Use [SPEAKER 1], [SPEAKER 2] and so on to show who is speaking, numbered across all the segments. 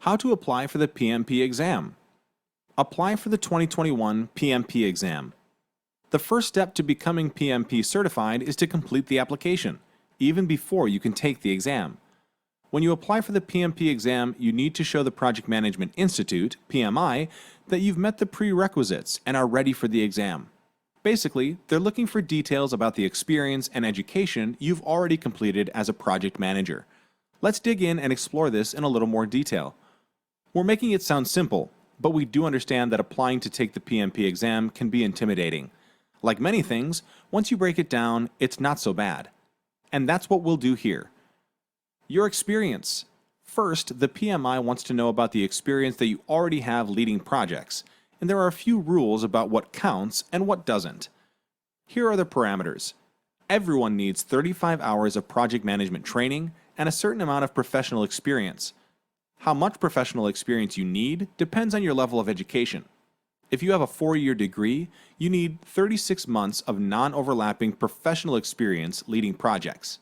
[SPEAKER 1] How to apply for the PMP exam. Apply for the 2021 PMP exam. The first step to becoming PMP certified is to complete the application, even before you can take the exam. When you apply for the PMP exam, you need to show the Project Management Institute, PMI, that you've met the prerequisites and are ready for the exam. Basically, they're looking for details about the experience and education you've already completed as a project manager. Let's dig in and explore this in a little more detail. We're making it sound simple, but we do understand that applying to take the PMP exam can be intimidating. Like many things, once you break it down, it's not so bad. And that's what we'll do here. Your experience. First, the PMI wants to know about the experience that you already have leading projects, and there are a few rules about what counts and what doesn't. Here are the parameters. Everyone needs 35 hours of project management training and a certain amount of professional experience. How much professional experience you need depends on your level of education. If you have a 4-year degree, you need 36 months of non-overlapping professional experience leading projects.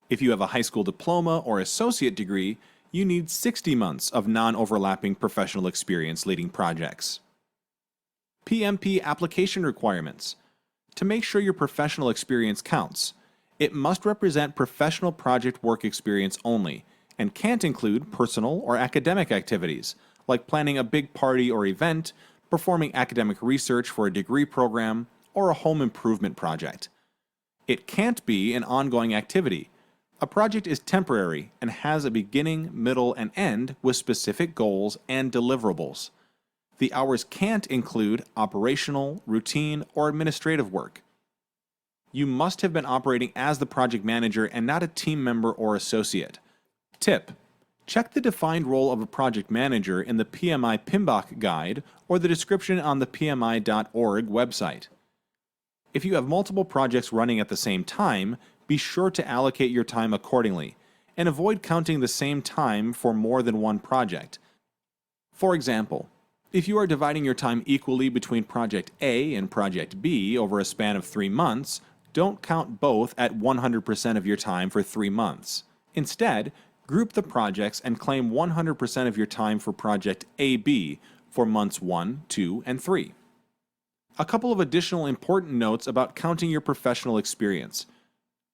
[SPEAKER 1] If you have a high school diploma or associate degree, you need 60 months of non-overlapping professional experience leading projects. PMP application requirements. To make sure your professional experience counts, it must represent professional project work experience only, and can't include personal or academic activities, like planning a big party or event, performing academic research for a degree program, or a home improvement project. It can't be an ongoing activity. A project is temporary and has a beginning, middle, and end with specific goals and deliverables. The hours can't include operational, routine, or administrative work. You must have been operating as the project manager and not a team member or associate. Tip: check the defined role of a project manager in the PMI PMBOK guide or the description on the PMI.org website. If you have multiple projects running at the same time, be sure to allocate your time accordingly, and avoid counting the same time for more than one project. For example, if you are dividing your time equally between Project A and Project B over a span of 3 months, don't count both at 100% of your time for 3 months. Instead, group the projects and claim 100% of your time for Project AB for months 1, 2, and 3. A couple of additional important notes about counting your professional experience.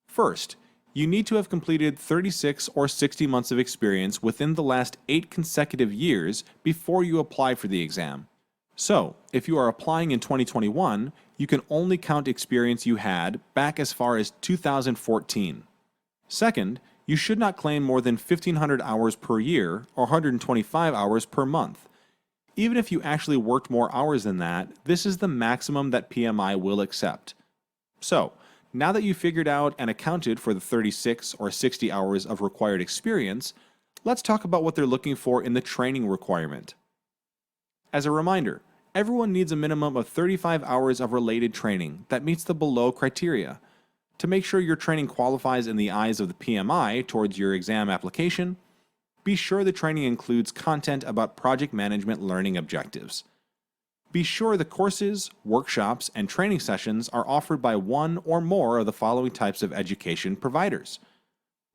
[SPEAKER 1] First, you need to have completed 36 or 60 months of experience within the last 8 consecutive years before you apply for the exam. So, if you are applying in 2021, you can only count experience you had back as far as 2014. Second, you should not claim more than 1,500 hours per year or 125 hours per month. Even if you actually worked more hours than that, this is the maximum that PMI will accept. So, now that you've figured out and accounted for the 36 or 60 hours of required experience, let's talk about what they're looking for in the training requirement. As a reminder, everyone needs a minimum of 35 hours of related training that meets the below criteria. To make sure your training qualifies in the eyes of the PMI towards your exam application, be sure the training includes content about project management learning objectives. Be sure the courses, workshops, and training sessions are offered by one or more of the following types of education providers: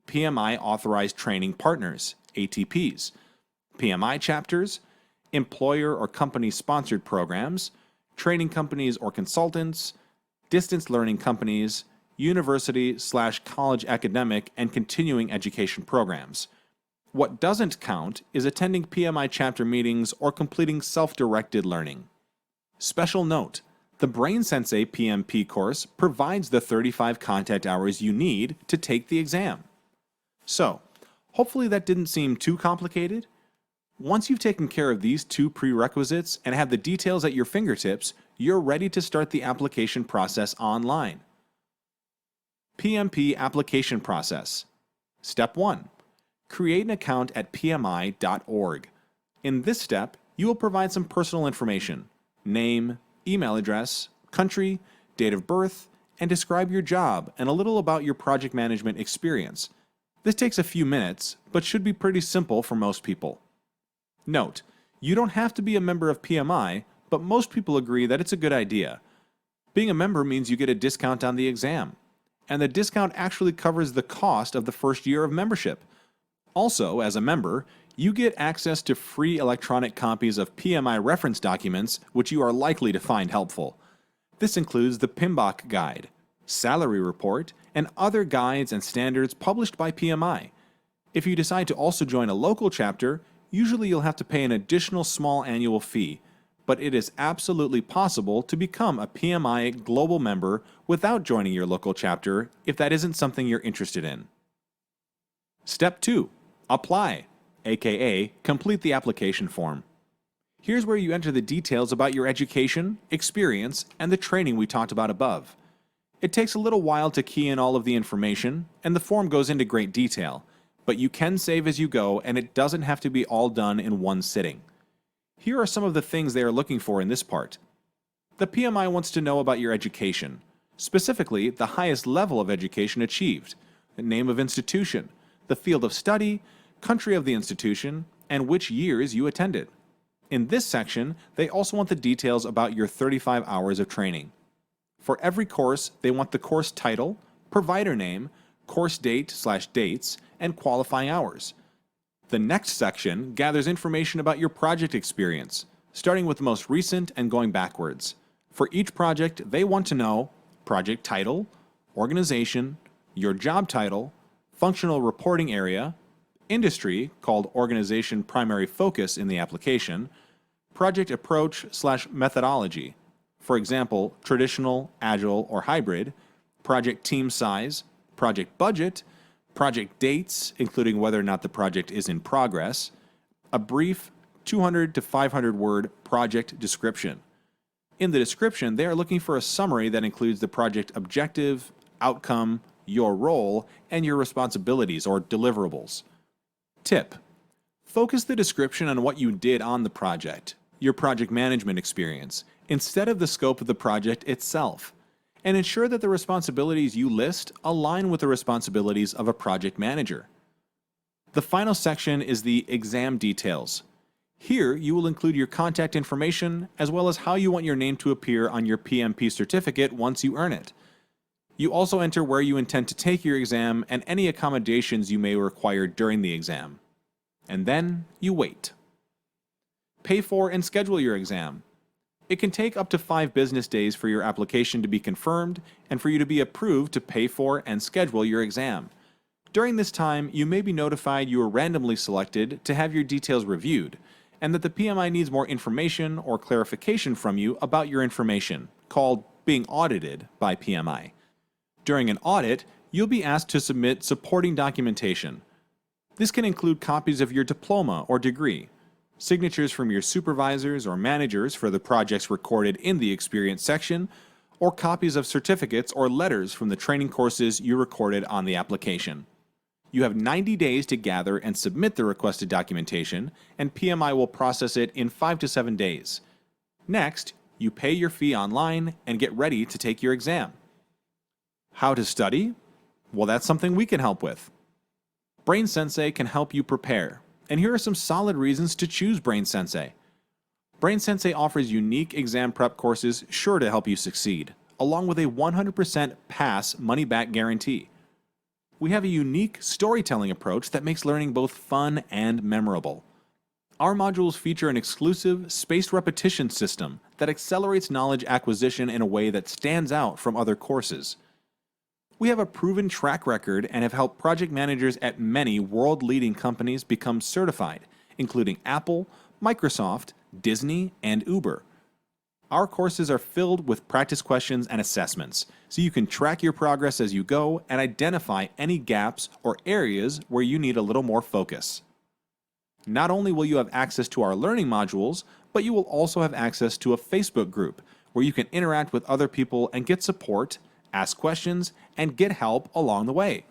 [SPEAKER 1] PMI Authorized Training Partners, ATPs, PMI chapters, employer or company-sponsored programs, training companies or consultants, distance learning companies, university/college academic and continuing education programs. What doesn't count is attending PMI chapter meetings or completing self-directed learning. Special note: the Brain Sensei PMP course provides the 35 content hours you need to take the exam. So, hopefully that didn't seem too complicated. Once you've taken care of these 2 prerequisites and have the details at your fingertips, you're ready to start the application process online. PMP application process. Step 1. Create an account at PMI.org. In this step, you will provide some personal information: name, email address, country, date of birth, and describe your job and a little about your project management experience. This takes a few minutes, but should be pretty simple for most people. Note: you don't have to be a member of PMI, but most people agree that it's a good idea. Being a member means you get a discount on the exam, and the discount actually covers the cost of the first year of membership. Also, as a member, You get access to free electronic copies of PMI reference documents, which you are likely to find helpful. This includes the PMBOK Guide, Salary Report, and other guides and standards published by PMI. If you decide to also join a local chapter, usually you'll have to pay an additional small annual fee, but it is absolutely possible to become a PMI global member without joining your local chapter if that isn't something you're interested in. Step 2. Apply, aka complete the application form. Here's where you enter the details about your education, experience, and the training we talked about above. It takes a little while to key in all of the information, and the form goes into great detail, but you can save as you go and it doesn't have to be all done in one sitting. Here are some of the things they are looking for in this part. The PMI wants to know about your education, specifically the highest level of education achieved, the name of institution, the field of study, country of the institution, and which years you attended. In this section, they also want the details about your 35 hours of training. For every course, they want the course title, provider name, course date/dates, and qualifying hours. The next section gathers information about your project experience, starting with the most recent and going backwards. For each project, they want to know project title, organization, your job title, functional reporting area, industry, called organization primary focus in the application, project approach/methodology, for example, traditional, agile, or hybrid, project team size, project budget, project dates, including whether or not the project is in progress, a brief 200 to 500 word project description. In the description, they are looking for a summary that includes the project objective, outcome, your role, and your responsibilities or deliverables. Tip: focus the description on what you did on the project, your project management experience, instead of the scope of the project itself, and ensure that the responsibilities you list align with the responsibilities of a project manager. The final section is the exam details. Here, you will include your contact information as well as how you want your name to appear on your PMP certificate once you earn it. You also enter where you intend to take your exam and any accommodations you may require during the exam. And then you wait. Pay for and schedule your exam. It can take up to 5 business days for your application to be confirmed and for you to be approved to pay for and schedule your exam. During this time, you may be notified you were randomly selected to have your details reviewed, and that the PMI needs more information or clarification from you about your information, called being audited by PMI. During an audit, you'll be asked to submit supporting documentation. This can include copies of your diploma or degree, signatures from your supervisors or managers for the projects recorded in the experience section, or copies of certificates or letters from the training courses you recorded on the application. You have 90 days to gather and submit the requested documentation, and PMI will process it in 5 to 7 days. Next, you pay your fee online and get ready to take your exam. How to study? Well, that's something we can help with. Brain Sensei can help you prepare, and here are some solid reasons to choose Brain Sensei. Brain Sensei offers unique exam prep courses sure to help you succeed, along with a 100% pass money-back guarantee. We have a unique storytelling approach that makes learning both fun and memorable. Our modules feature an exclusive spaced repetition system that accelerates knowledge acquisition in a way that stands out from other courses. We have a proven track record and have helped project managers at many world-leading companies become certified, including Apple, Microsoft, Disney, and Uber. Our courses are filled with practice questions and assessments, so you can track your progress as you go and identify any gaps or areas where you need a little more focus. Not only will you have access to our learning modules, but you will also have access to a Facebook group where you can interact with other people and get support, ask questions, and get help along the way.